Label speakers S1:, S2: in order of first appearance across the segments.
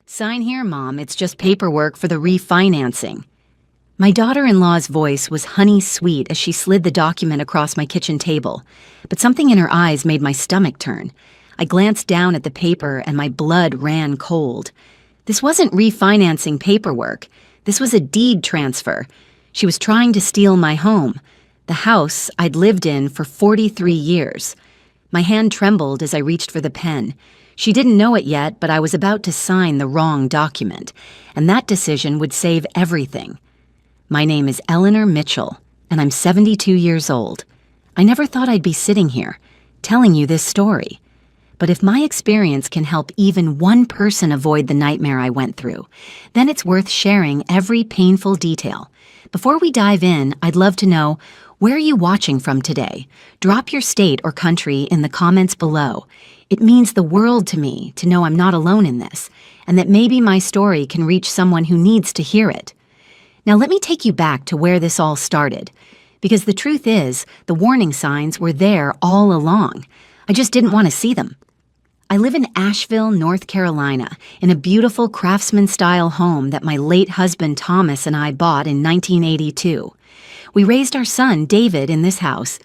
S1: Sign here, Mom. It's just paperwork for the refinancing. My daughter-in-law's voice was honey-sweet as she slid the document across my kitchen table, but something in her eyes made my stomach turn. I glanced down at the paper and my blood ran cold. This wasn't refinancing paperwork. This was a deed transfer. She was trying to steal my home, the house I'd lived in for 43 years. My hand trembled as I reached for the pen. She didn't know it yet, but I was about to sign the wrong document, and that decision would save everything. My name is Eleanor Mitchell, and I'm 72 years old. I never thought I'd be sitting here, telling you this story. But if my experience can help even one person avoid the nightmare I went through, then it's worth sharing every painful detail. Before we dive in, I'd love to know, where are you watching from today? Drop your state or country in the comments below. It means the world to me to know I'm not alone in this, and that maybe my story can reach someone who needs to hear it. Now let me take you back to where this all started, because the truth is, the warning signs were there all along. I just didn't want to see them. I live in Asheville, North Carolina, in a beautiful craftsman-style home that my late husband Thomas and I bought in 1982. We raised our son, David, in this house.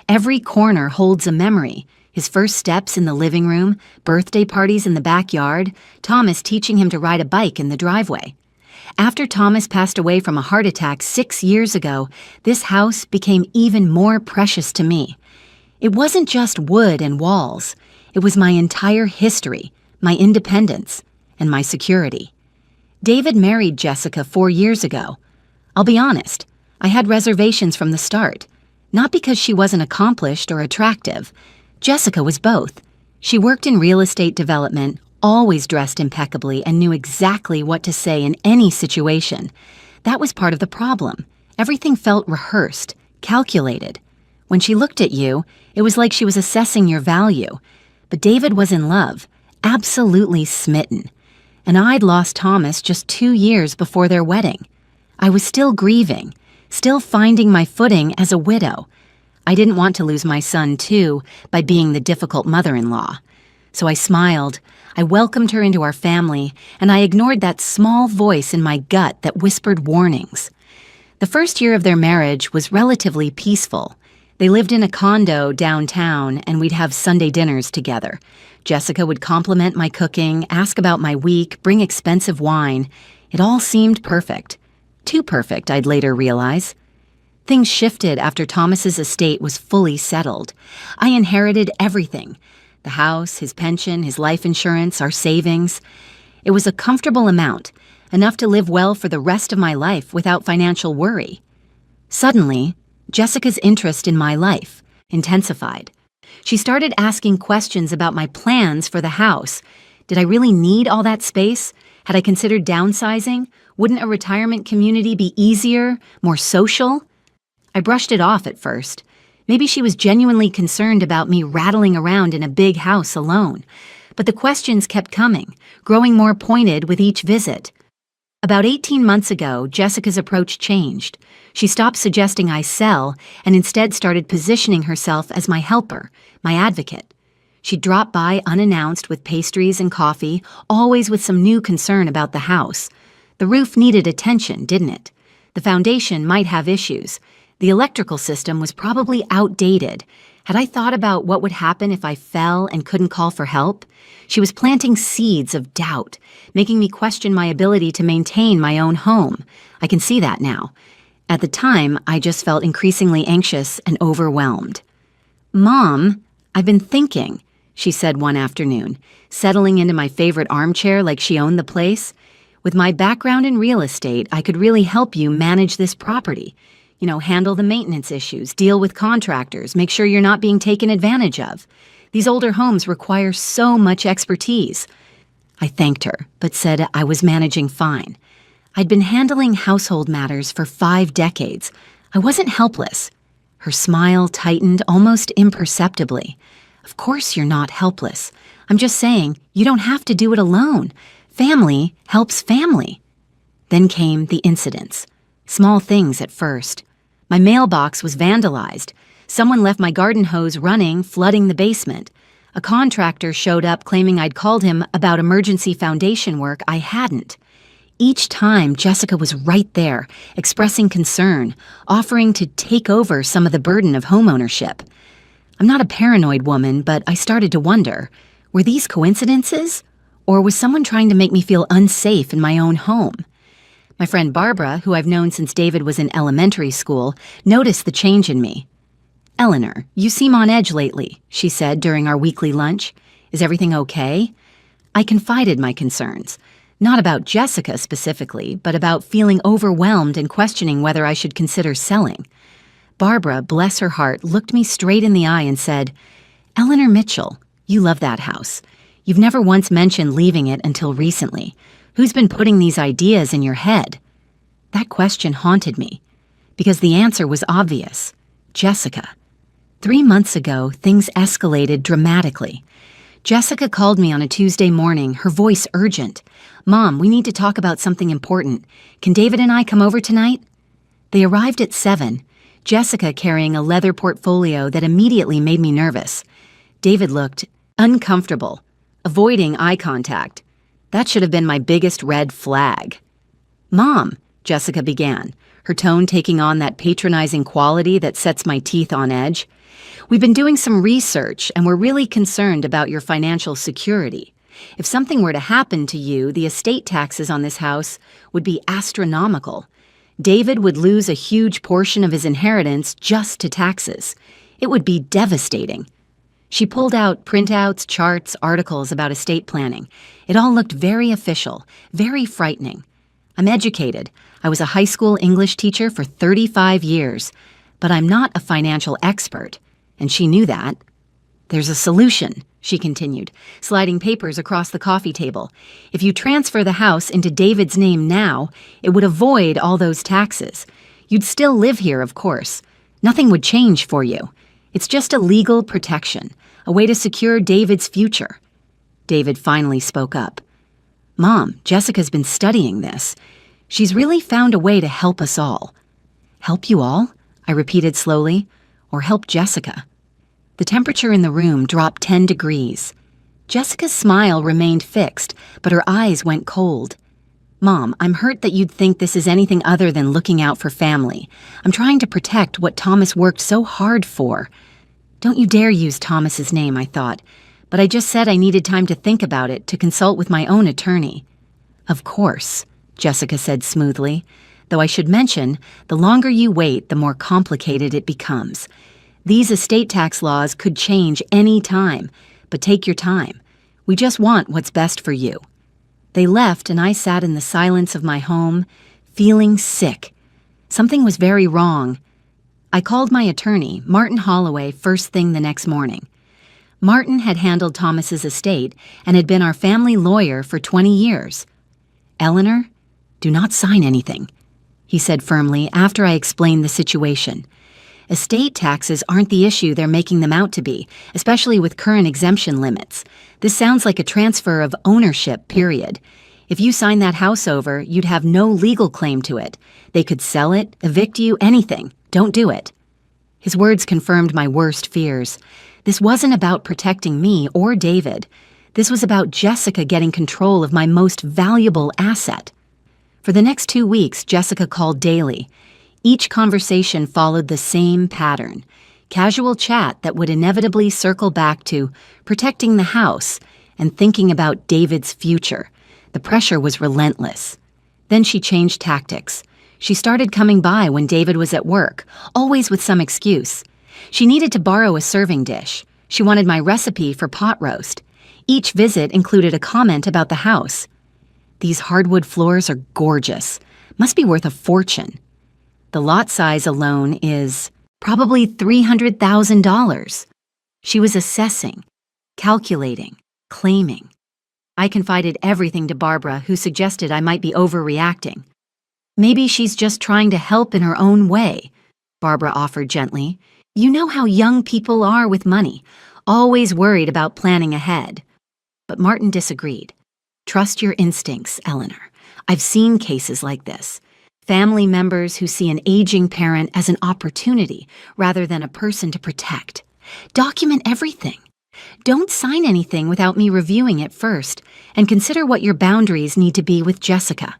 S1: Every corner holds a memory. His first steps in the living room, birthday parties in the backyard, Thomas teaching him to ride a bike in the driveway. After Thomas passed away from a heart attack 6 years ago, this house became even more precious to me. It wasn't just wood and walls. It was my entire history, my independence, and my security. David married Jessica 4 years ago. I'll be honest, I had reservations from the start. Not because she wasn't accomplished or attractive. Jessica was both. She worked in real estate development, always dressed impeccably, and knew exactly what to say in any situation. That was part of the problem. Everything felt rehearsed, calculated. When she looked at you, it was like she was assessing your value. But David was in love, absolutely smitten. And I'd lost Thomas just 2 years before their wedding. I was still grieving, still finding my footing as a widow. I didn't want to lose my son, too, by being the difficult mother-in-law. So I smiled, I welcomed her into our family, and I ignored that small voice in my gut that whispered warnings. The first year of their marriage was relatively peaceful. They lived in a condo downtown, and we'd have Sunday dinners together. Jessica would compliment my cooking, ask about my week, bring expensive wine. It all seemed perfect. Too perfect, I'd later realize. Things shifted after Thomas's estate was fully settled. I inherited everything. The house, his pension, his life insurance, our savings. It was a comfortable amount, enough to live well for the rest of my life without financial worry. Suddenly, Jessica's interest in my life intensified. She started asking questions about my plans for the house. Did I really need all that space? Had I considered downsizing? Wouldn't a retirement community be easier, more social? I brushed it off at first. Maybe she was genuinely concerned about me rattling around in a big house alone. But the questions kept coming, growing more pointed with each visit. About 18 months ago, Jessica's approach changed. She stopped suggesting I sell and instead started positioning herself as my helper, my advocate. She'd drop by unannounced with pastries and coffee, always with some new concern about the house. The roof needed attention, didn't it? The foundation might have issues. The electrical system was probably outdated. Had I thought about what would happen if I fell and couldn't call for help? She was planting seeds of doubt, making me question my ability to maintain my own home. I can see that now. At the time, I just felt increasingly anxious and overwhelmed. "Mom, I've been thinking," she said one afternoon, settling into my favorite armchair like she owned the place. "With my background in real estate, I could really help you manage this property. Handle the maintenance issues, deal with contractors, make sure you're not being taken advantage of. These older homes require so much expertise." I thanked her, but said I was managing fine. I'd been handling household matters for 5 decades. I wasn't helpless. Her smile tightened almost imperceptibly. "Of course you're not helpless. I'm just saying, you don't have to do it alone. Family helps family." Then came the incidents. Small things at first. My mailbox was vandalized. Someone left my garden hose running, flooding the basement. A contractor showed up claiming I'd called him about emergency foundation work I hadn't. Each time, Jessica was right there, expressing concern, offering to take over some of the burden of homeownership. I'm not a paranoid woman, but I started to wonder, were these coincidences? Or was someone trying to make me feel unsafe in my own home? My friend Barbara, who I've known since David was in elementary school, noticed the change in me. "Eleanor, you seem on edge lately," she said during our weekly lunch. "Is everything okay?" I confided my concerns, not about Jessica specifically, but about feeling overwhelmed and questioning whether I should consider selling. Barbara, bless her heart, looked me straight in the eye and said, "Eleanor Mitchell, you love that house. You've never once mentioned leaving it until recently. Who's been putting these ideas in your head?" That question haunted me, because the answer was obvious. Jessica. 3 months ago, things escalated dramatically. Jessica called me on a Tuesday morning, her voice urgent. "Mom, we need to talk about something important. Can David and I come over tonight?" They arrived at 7, Jessica carrying a leather portfolio that immediately made me nervous. David looked uncomfortable, avoiding eye contact. That should have been my biggest red flag. "Mom," Jessica began, her tone taking on that patronizing quality that sets my teeth on edge. "We've been doing some research, and we're really concerned about your financial security. If something were to happen to you, the estate taxes on this house would be astronomical. David would lose a huge portion of his inheritance just to taxes. It would be devastating." She pulled out printouts, charts, articles about estate planning. It all looked very official, very frightening. I'm educated. I was a high school English teacher for 35 years, but I'm not a financial expert, and she knew that. "There's a solution," she continued, sliding papers across the coffee table. "If you transfer the house into David's name now, it would avoid all those taxes. You'd still live here, of course. Nothing would change for you. It's just a legal protection, a way to secure David's future." David finally spoke up. "Mom, Jessica's been studying this. She's really found a way to help us all." "Help you all?" I repeated slowly. "Or help Jessica?" The temperature in the room dropped 10 degrees. Jessica's smile remained fixed, but her eyes went cold. "Mom, I'm hurt that you'd think this is anything other than looking out for family. I'm trying to protect what Thomas worked so hard for." "Don't you dare use Thomas's name," I thought, but I just said I needed time to think about it, to consult with my own attorney. "Of course," Jessica said smoothly, though I should mention, the longer you wait, the more complicated it becomes. These estate tax laws could change any time, but take your time. We just want what's best for you. They left, and I sat in the silence of my home, feeling sick. Something was very wrong. I called my attorney, Martin Holloway, first thing the next morning. Martin had handled Thomas's estate and had been our family lawyer for 20 years. "Eleanor, do not sign anything," he said firmly after I explained the situation. "Estate taxes aren't the issue they're making them out to be, especially with current exemption limits. This sounds like a transfer of ownership, period. If you sign that house over, you'd have no legal claim to it. They could sell it, evict you, anything. Don't do it." His words confirmed my worst fears. This wasn't about protecting me or David. This was about Jessica getting control of my most valuable asset. For the next 2 weeks, Jessica called daily. Each conversation followed the same pattern. Casual chat that would inevitably circle back to protecting the house and thinking about David's future. The pressure was relentless. Then she changed tactics. She started coming by when David was at work, always with some excuse. She needed to borrow a serving dish. She wanted my recipe for pot roast. Each visit included a comment about the house. "These hardwood floors are gorgeous. Must be worth a fortune. The lot size alone is probably $300,000. She was assessing, calculating, claiming. I confided everything to Barbara, who suggested I might be overreacting. "Maybe she's just trying to help in her own way," Barbara offered gently. "You know how young people are with money, always worried about planning ahead." But Martin disagreed. "Trust your instincts, Eleanor. I've seen cases like this. Family members who see an aging parent as an opportunity rather than a person to protect. Document everything. Don't sign anything without me reviewing it first, and consider what your boundaries need to be with Jessica.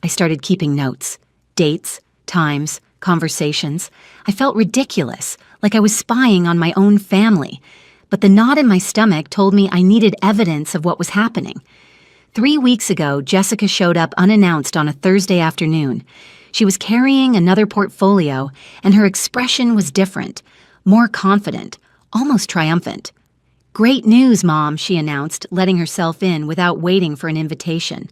S1: I started keeping notes. Dates, times, conversations. I felt ridiculous, like I was spying on my own family. But the knot in my stomach told me I needed evidence of what was happening. 3 weeks ago, Jessica showed up unannounced on a Thursday afternoon. She was carrying another portfolio, and her expression was different, more confident, almost triumphant. "Great news, Mom," she announced, letting herself in without waiting for an invitation.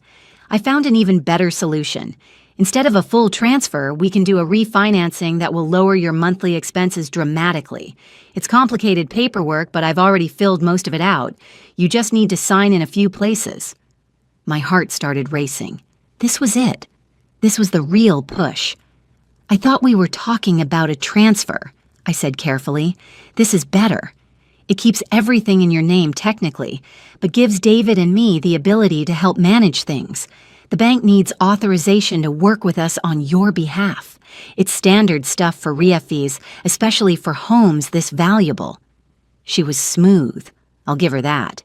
S1: "I found an even better solution. Instead of a full transfer, we can do a refinancing that will lower your monthly expenses dramatically. It's complicated paperwork, but I've already filled most of it out. You just need to sign in a few places." My heart started racing. This was it. This was the real push. "I thought we were talking about a transfer," I said carefully. "This is better. It keeps everything in your name technically, but gives David and me the ability to help manage things. The bank needs authorization to work with us on your behalf. It's standard stuff for RIA fees, especially for homes this valuable." She was smooth. I'll give her that.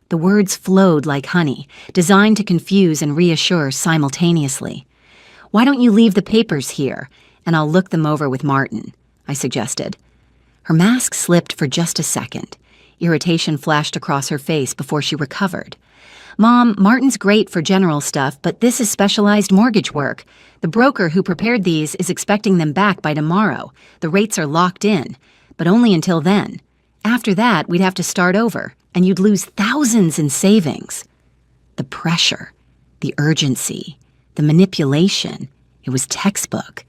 S1: The words flowed like honey, designed to confuse and reassure simultaneously. "Why don't you leave the papers here, and I'll look them over with Martin," I suggested. Her mask slipped for just a second. Irritation flashed across her face before she recovered. "Mom, Martin's great for general stuff, but this is specialized mortgage work. The broker who prepared these is expecting them back by tomorrow. The rates are locked in, but only until then. After that, we'd have to start over, and you'd lose thousands in savings." The pressure, the urgency, the manipulation, it was textbook,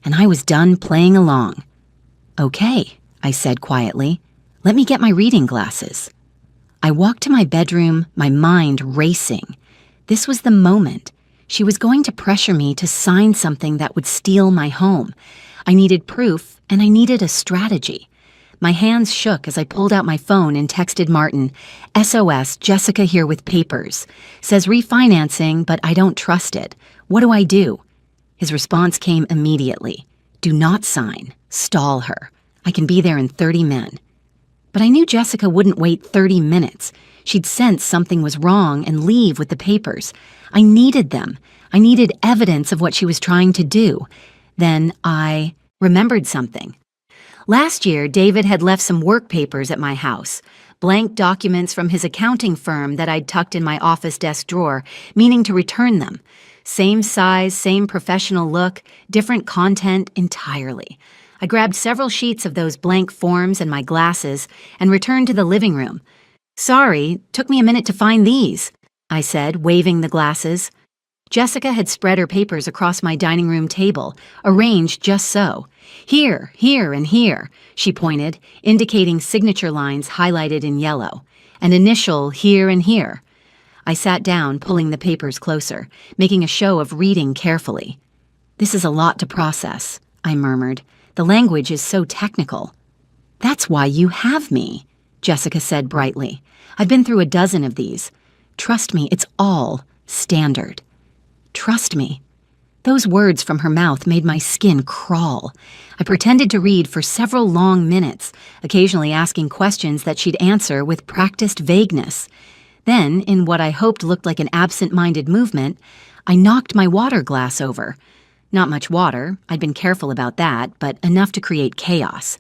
S1: and I was done playing along. "Okay," I said quietly. "Let me get my reading glasses." I walked to my bedroom, my mind racing. This was the moment. She was going to pressure me to sign something that would steal my home. I needed proof, and I needed a strategy. My hands shook as I pulled out my phone and texted Martin, "SOS, Jessica here with papers. Says refinancing, but I don't trust it. What do I do?" His response came immediately. "Do not sign. Stall her. I can be there in 30 men. But I knew Jessica wouldn't wait 30 minutes. She'd sense something was wrong and leave with the papers. I needed them. I needed evidence of what she was trying to do. Then I remembered something. Last year, David had left some work papers at my house, blank documents from his accounting firm that I'd tucked in my office desk drawer, meaning to return them. Same size, same professional look, different content entirely. I grabbed several sheets of those blank forms and my glasses and returned to the living room. "Sorry, took me a minute to find these," I said, waving the glasses. Jessica had spread her papers across my dining room table, arranged just so. "Here, here, and here," she pointed, indicating signature lines highlighted in yellow. "An initial here and here." I sat down, pulling the papers closer, making a show of reading carefully. "This is a lot to process," I murmured. "The language is so technical." "That's why you have me," Jessica said brightly. "I've been through a dozen of these. Trust me, it's all standard." Trust me. Those words from her mouth made my skin crawl. I pretended to read for several long minutes, occasionally asking questions that she'd answer with practiced vagueness. Then, in what I hoped looked like an absent-minded movement, I knocked my water glass over. Not much water, I'd been careful about that, but enough to create chaos.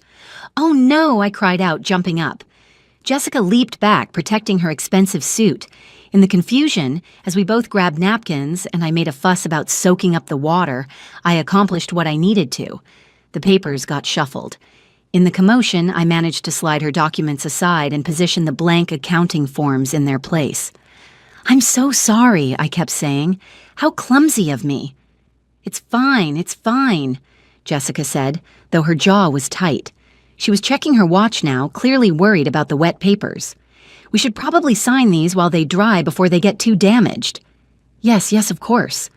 S1: "Oh no!" I cried out, jumping up. Jessica leaped back, protecting her expensive suit. In the confusion, as we both grabbed napkins and I made a fuss about soaking up the water, I accomplished what I needed to. The papers got shuffled. In the commotion, I managed to slide her documents aside and position the blank accounting forms in their place. "I'm so sorry," I kept saying. "How clumsy of me." It's fine," Jessica said, though her jaw was tight. She was checking her watch now, clearly worried about the wet papers. "We should probably sign these while they dry before they get too damaged." Yes, of course."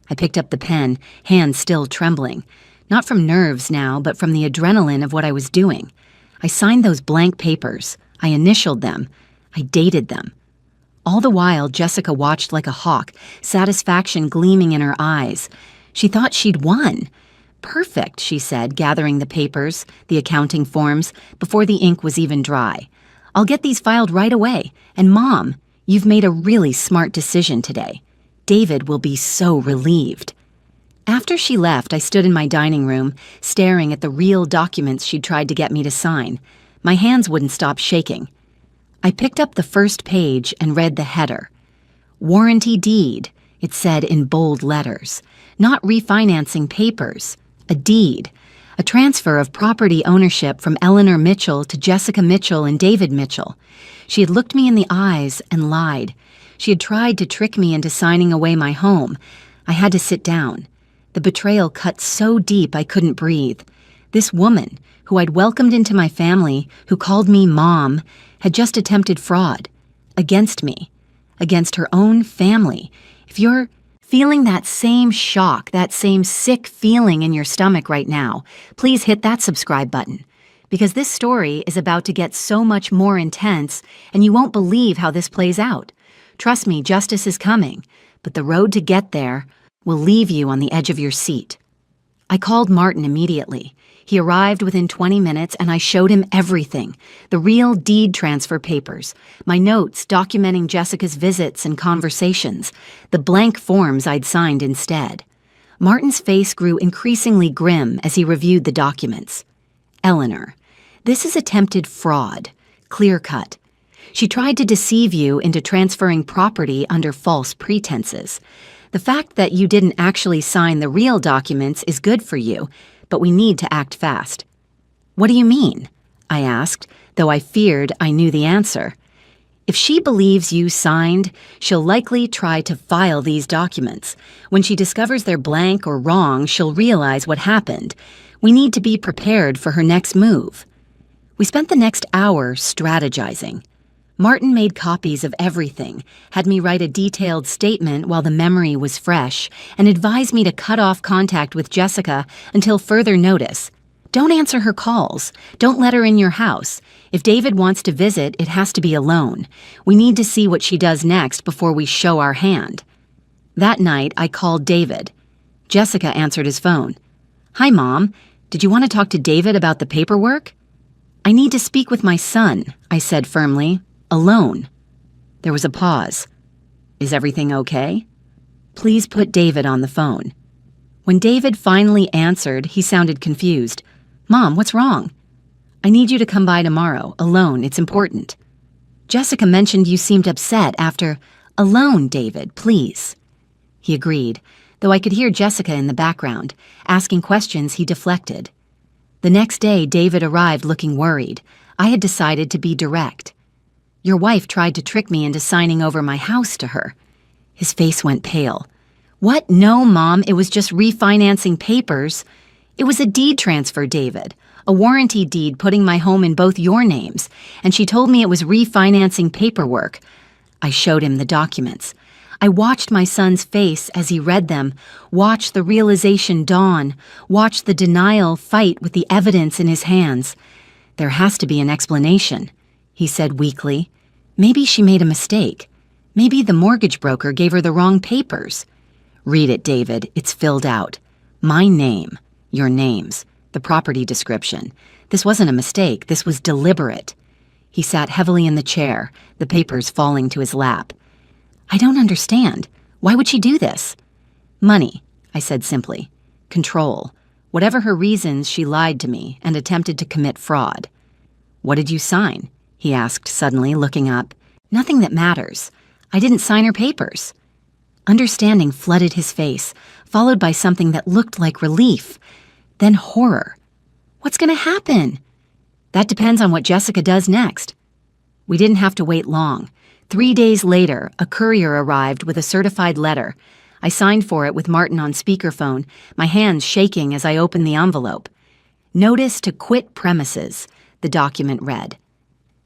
S1: I picked up the pen, hands still trembling. Not from nerves now, but from the adrenaline of what I was doing. I signed those blank papers. I initialed them. I dated them. All the while, Jessica watched like a hawk, satisfaction gleaming in her eyes. She thought she'd won. "Perfect," she said, gathering the papers, the accounting forms, before the ink was even dry. I'll get these filed right away. And Mom, you've made a really smart decision today. David will be so relieved." After she left, I stood in my dining room, staring at the real documents she'd tried to get me to sign. My hands wouldn't stop shaking. I picked up the first page and read the header. "Warranty deed," it said in bold letters. Not refinancing papers. A deed. A transfer of property ownership from Eleanor Mitchell to Jessica Mitchell and David Mitchell. She had looked me in the eyes and lied. She had tried to trick me into signing away my home. I had to sit down. The betrayal cut so deep I couldn't breathe. This woman, who I'd welcomed into my family, who called me Mom, had just attempted fraud. Against me. Against her own family. If you're feeling that same shock, that same sick feeling in your stomach right now, please hit that subscribe button. Because this story is about to get so much more intense, and you won't believe how this plays out. Trust me, justice is coming, but the road to get there will leave you on the edge of your seat. I called Martin immediately. He arrived within 20 minutes and I showed him everything. The real deed transfer papers, my notes documenting Jessica's visits and conversations, the blank forms I'd signed instead. Martin's face grew increasingly grim as he reviewed the documents. "Eleanor, this is attempted fraud, clear-cut. She tried to deceive you into transferring property under false pretenses. The fact that you didn't actually sign the real documents is good for you, but we need to act fast." "What do you mean?" I asked, though I feared I knew the answer. "If she believes you signed, she'll likely try to file these documents. When she discovers they're blank or wrong, she'll realize what happened. We need to be prepared for her next move." We spent the next hour strategizing. Martin made copies of everything, had me write a detailed statement while the memory was fresh, and advised me to cut off contact with Jessica until further notice. "Don't answer her calls. Don't let her in your house. If David wants to visit, it has to be alone. We need to see what she does next before we show our hand." That night, I called David. Jessica answered his phone. "Hi, Mom. Did you want to talk to David about the paperwork?" "I need to speak with my son," I said firmly. "Alone." There was a pause. "Is everything okay?" "Please put David on the phone." When David finally answered, he sounded confused. "Mom, what's wrong?" "I need you to come by tomorrow, alone, it's important." "Jessica mentioned you seemed upset after—" "Alone, David, please." He agreed, though I could hear Jessica in the background, asking questions he deflected. The next day, David arrived looking worried. I had decided to be direct. "Your wife tried to trick me into signing over my house to her." His face went pale. "What? No, Mom, it was just refinancing papers." "It was a deed transfer, David. A warranty deed putting my home in both your names, and she told me it was refinancing paperwork." I showed him the documents. I watched my son's face as he read them, watched the realization dawn, watched the denial fight with the evidence in his hands. "There has to be an explanation," he said weakly. "Maybe she made a mistake. Maybe the mortgage broker gave her the wrong papers." "Read it, David. It's filled out. My name, your names, the property description. This wasn't a mistake. This was deliberate." He sat heavily in the chair, the papers falling to his lap. "I don't understand. Why would she do this?" "Money," I said simply. "Control. Whatever her reasons, she lied to me and attempted to commit fraud." "What did you sign?" he asked suddenly, looking up. "Nothing that matters. I didn't sign her papers." Understanding flooded his face, followed by something that looked like relief, then horror. "What's going to happen?" "That depends on what Jessica does next." We didn't have to wait long. 3 days later, a courier arrived with a certified letter. I signed for it with Martin on speakerphone, my hands shaking as I opened the envelope. "Notice to quit premises," the document read.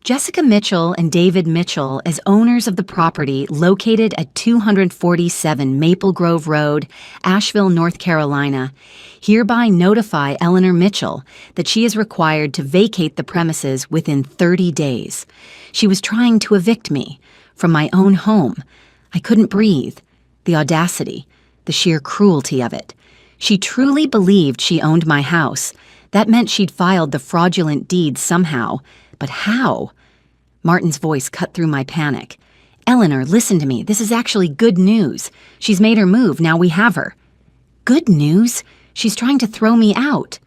S1: Jessica Mitchell and David Mitchell, as owners of the property located at 247 Maple Grove Road, Asheville, North Carolina, hereby notify Eleanor Mitchell that she is required to vacate the premises within 30 days. She was trying to evict me from my own home. I couldn't breathe. The audacity, the sheer cruelty of it. She truly believed she owned my house. That meant she'd filed the fraudulent deed somehow. But how? Martin's voice cut through my panic. "Eleanor, listen to me. This is actually good news. She's made her move. Now we have her." "Good news? She's trying to throw me out."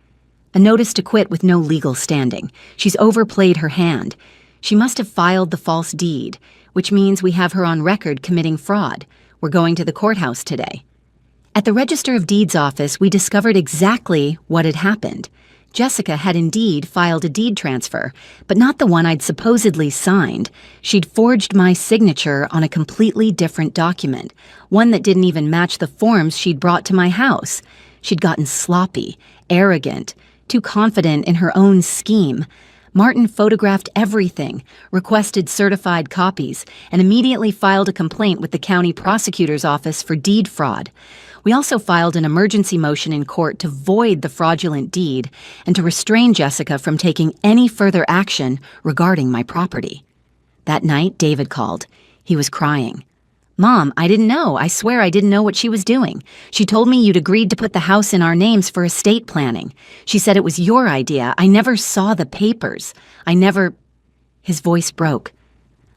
S1: "A notice to quit with no legal standing. She's overplayed her hand. She must have filed the false deed, which means we have her on record committing fraud. We're going to the courthouse today." At the Register of Deeds office, we discovered exactly what had happened. Jessica had indeed filed a deed transfer, but not the one I'd supposedly signed. She'd forged my signature on a completely different document, one that didn't even match the forms she'd brought to my house. She'd gotten sloppy, arrogant, too confident in her own scheme. Martin photographed everything, requested certified copies, and immediately filed a complaint with the county prosecutor's office for deed fraud. We also filed an emergency motion in court to void the fraudulent deed and to restrain Jessica from taking any further action regarding my property. That night, David called. He was crying. "Mom, I didn't know. I swear I didn't know what she was doing. She told me you'd agreed to put the house in our names for estate planning. She said it was your idea. I never saw the papers. I never—" His voice broke.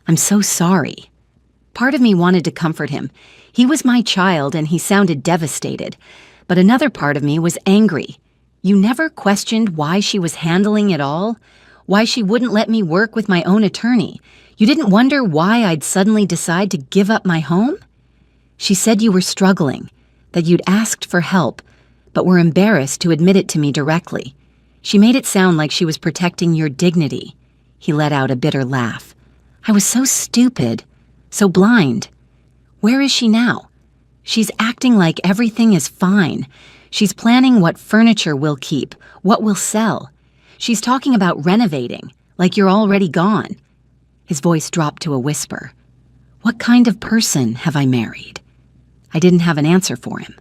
S1: "I'm so sorry." Part of me wanted to comfort him. He was my child and he sounded devastated. But another part of me was angry. You never questioned why she was handling it all? Why she wouldn't let me work with my own attorney? You didn't wonder why I'd suddenly decide to give up my home? She said you were struggling, that you'd asked for help, but were embarrassed to admit it to me directly. She made it sound like she was protecting your dignity. He let out a bitter laugh. I was so stupid, so blind. Where is she now? She's acting like everything is fine. She's planning what furniture we'll keep, what we'll sell. She's talking about renovating, like you're already gone. His voice dropped to a whisper. What kind of person have I married? I didn't have an answer for him.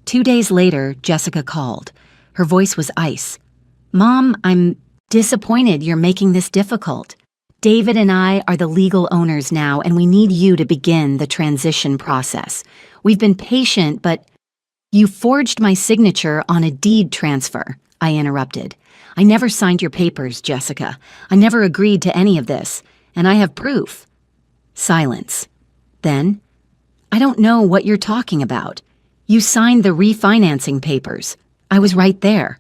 S1: 2 days later, Jessica called. Her voice was ice. Mom, I'm disappointed you're making this difficult. David and I are the legal owners now, and we need you to begin the transition process. We've been patient, but you forged my signature on a deed transfer, I interrupted. I never signed your papers, Jessica. I never agreed to any of this, and I have proof. Silence. Then, I don't know what you're talking about. You signed the refinancing papers. I was right there.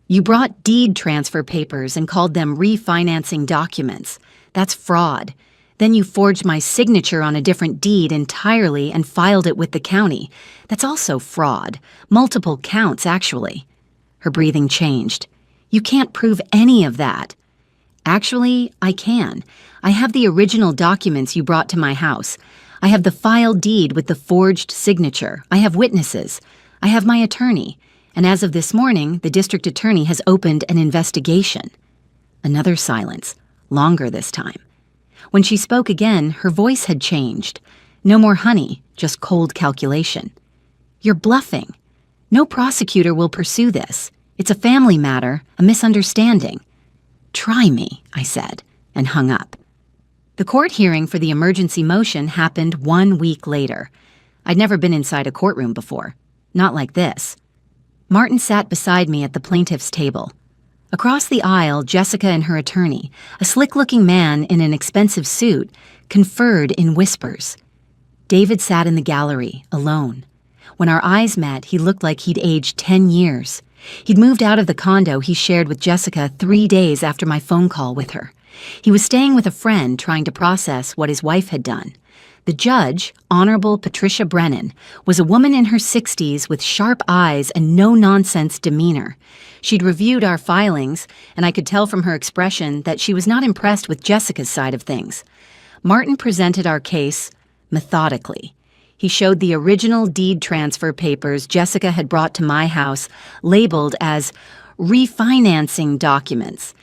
S1: You brought deed transfer papers and called them refinancing documents. That's fraud. Then you forged my signature on a different deed entirely and filed it with the county. That's also fraud. Multiple counts, actually. Her breathing changed. You can't prove any of that. Actually, I can. I have the original documents you brought to my house. I have the filed deed with the forged signature. I have witnesses. I have my attorney. And as of this morning, the district attorney has opened an investigation. Another silence, longer this time. When she spoke again, her voice had changed. No more honey, just cold calculation. You're bluffing. No prosecutor will pursue this. It's a family matter, a misunderstanding. Try me, I said, and hung up. The court hearing for the emergency motion happened 1 week later. I'd never been inside a courtroom before. Not like this. Martin sat beside me at the plaintiff's table. Across the aisle, Jessica and her attorney, a slick-looking man in an expensive suit, conferred in whispers. David sat in the gallery, alone. When our eyes met, he looked like he'd aged 10 years. He'd moved out of the condo he shared with Jessica 3 days after my phone call with her. He was staying with a friend trying to process what his wife had done. The judge, Honorable Patricia Brennan, was a woman in her 60s with sharp eyes and no-nonsense demeanor. She'd reviewed our filings, and I could tell from her expression that she was not impressed with Jessica's side of things. Martin presented our case methodically. He showed the original deed transfer papers Jessica had brought to my house, labeled as refinancing documents.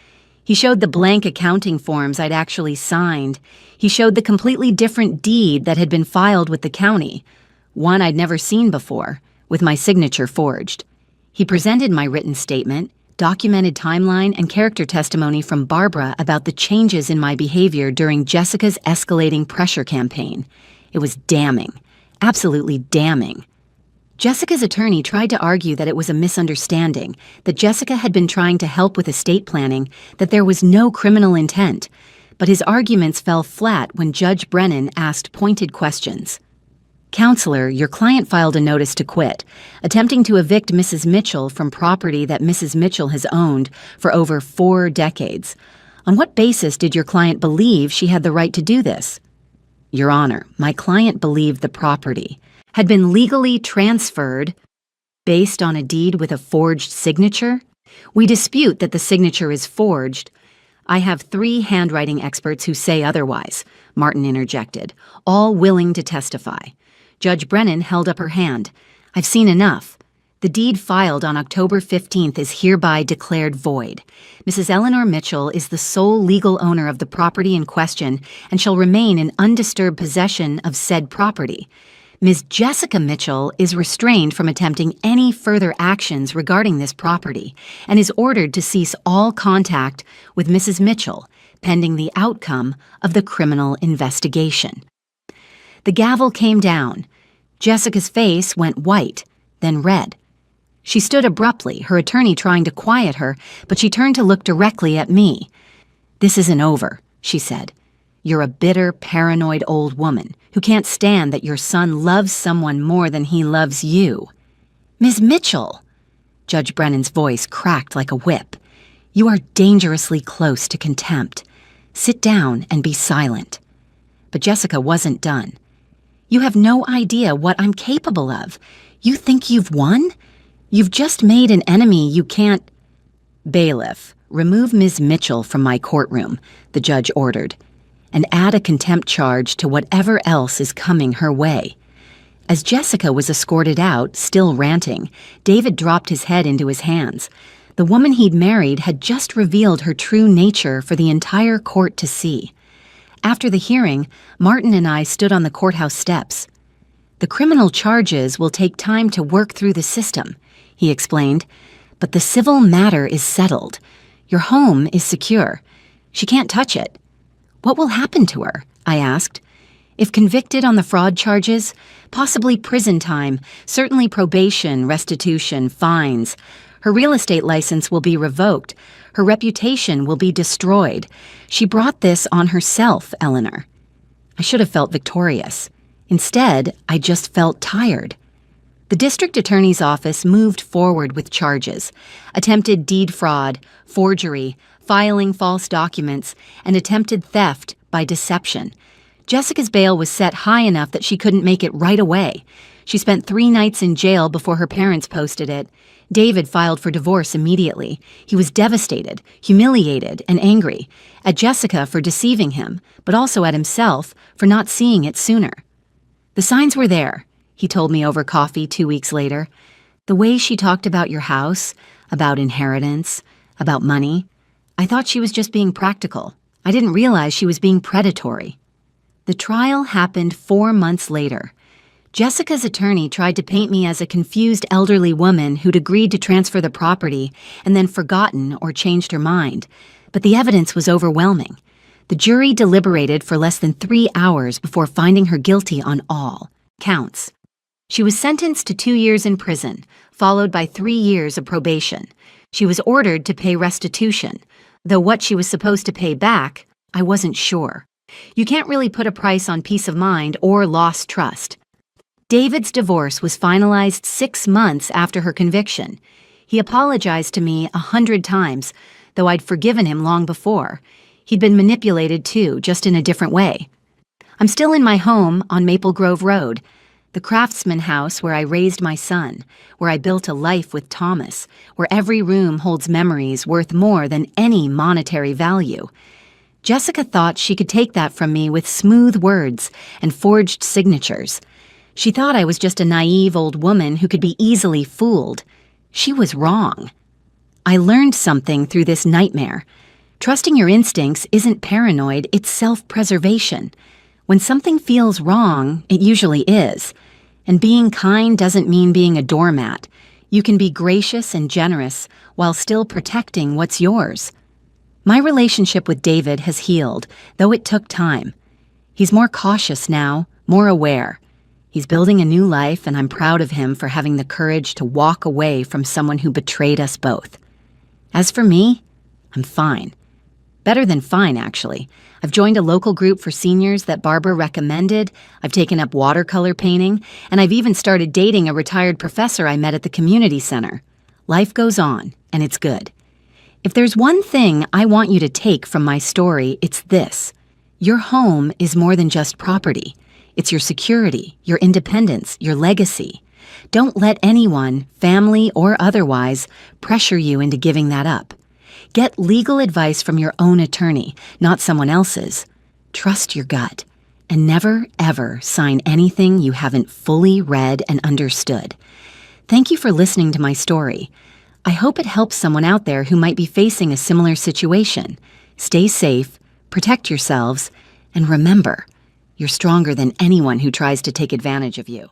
S1: He showed the blank accounting forms I'd actually signed. He showed the completely different deed that had been filed with the county, one I'd never seen before, with my signature forged. He presented my written statement, documented timeline, and character testimony from Barbara about the changes in my behavior during Jessica's escalating pressure campaign. It was damning, absolutely damning. Jessica's attorney tried to argue that it was a misunderstanding, that Jessica had been trying to help with estate planning, that there was no criminal intent. but his arguments fell flat when Judge Brennan asked pointed questions. "Counselor, your client filed a notice to quit, attempting to evict Mrs. Mitchell from property that Mrs. Mitchell has owned for over 4 decades. On what basis did your client believe she had the right to do this?" "Your Honor, my client believed the property had been legally transferred based on a deed with a forged signature. We dispute that the signature is forged." "I have 3 handwriting experts who say otherwise," Martin interjected, all willing to testify. Judge Brennan held up her hand. "I've seen enough. The deed filed on October 15th is hereby declared void. Mrs. Eleanor Mitchell is the sole legal owner of the property in question and shall remain in undisturbed possession of said property. Ms. Jessica Mitchell is restrained from attempting any further actions regarding this property and is ordered to cease all contact with Mrs. Mitchell pending the outcome of the criminal investigation." The gavel came down. Jessica's face went white, then red. She stood abruptly, her attorney trying to quiet her, but she turned to look directly at me. "This isn't over," she said. "You're a bitter, paranoid old woman who can't stand that your son loves someone more than he loves you." "Ms. Mitchell!" Judge Brennan's voice cracked like a whip. "You are dangerously close to contempt. Sit down and be silent." But Jessica wasn't done. "You have no idea what I'm capable of. You think you've won? You've just made an enemy you can't—" "Bailiff, remove Ms. Mitchell from my courtroom," the judge ordered, "and add a contempt charge to whatever else is coming her way." As Jessica was escorted out, still ranting, David dropped his head into his hands. The woman he'd married had just revealed her true nature for the entire court to see. After the hearing, Martin and I stood on the courthouse steps. "The criminal charges will take time to work through the system," he explained, "but the civil matter is settled. Your home is secure. She can't touch it." "What will happen to her?" I asked. "If convicted on the fraud charges, possibly prison time, certainly probation, restitution, fines. Her real estate license will be revoked. Her reputation will be destroyed. She brought this on herself, Eleanor." I should have felt victorious. Instead, I just felt tired. The district attorney's office moved forward with charges: attempted deed fraud, forgery, filing false documents, and attempted theft by deception. Jessica's bail was set high enough that she couldn't make it right away. She spent 3 nights in jail before her parents posted it. David filed for divorce immediately. He was devastated, humiliated, and angry at Jessica for deceiving him, but also at himself for not seeing it sooner. "The signs were there," he told me over coffee 2 weeks later. "The way she talked about your house, about inheritance, about money. I thought she was just being practical. I didn't realize she was being predatory." The trial happened 4 months later. Jessica's attorney tried to paint me as a confused elderly woman who'd agreed to transfer the property and then forgotten or changed her mind, but the evidence was overwhelming. The jury deliberated for less than 3 hours before finding her guilty on all counts. She was sentenced to 2 years in prison, followed by 3 years of probation. She was ordered to pay restitution, though what she was supposed to pay back, I wasn't sure. You can't really put a price on peace of mind or lost trust. David's divorce was finalized 6 months after her conviction. He apologized to me 100 times, though I'd forgiven him long before. He'd been manipulated too, just in a different way. I'm still in my home on Maple Grove Road, the Craftsman house where I raised my son, where I built a life with Thomas, where every room holds memories worth more than any monetary value. Jessica thought she could take that from me with smooth words and forged signatures. She thought I was just a naive old woman who could be easily fooled. She was wrong. I learned something through this nightmare. Trusting your instincts isn't paranoid, it's self-preservation. When something feels wrong, it usually is. And being kind doesn't mean being a doormat. You can be gracious and generous while still protecting what's yours. My relationship with David has healed, though it took time. He's more cautious now, more aware. He's building a new life, and I'm proud of him for having the courage to walk away from someone who betrayed us both. As for me, I'm fine. Better than fine, actually. I've joined a local group for seniors that Barbara recommended, I've taken up watercolor painting, and I've even started dating a retired professor I met at the community center. Life goes on, and it's good. If there's one thing I want you to take from my story, it's this. Your home is more than just property. It's your security, your independence, your legacy. Don't let anyone, family or otherwise, pressure you into giving that up. Get legal advice from your own attorney, not someone else's. Trust your gut. And never, ever sign anything you haven't fully read and understood. Thank you for listening to my story. I hope it helps someone out there who might be facing a similar situation. Stay safe, protect yourselves, and remember, you're stronger than anyone who tries to take advantage of you.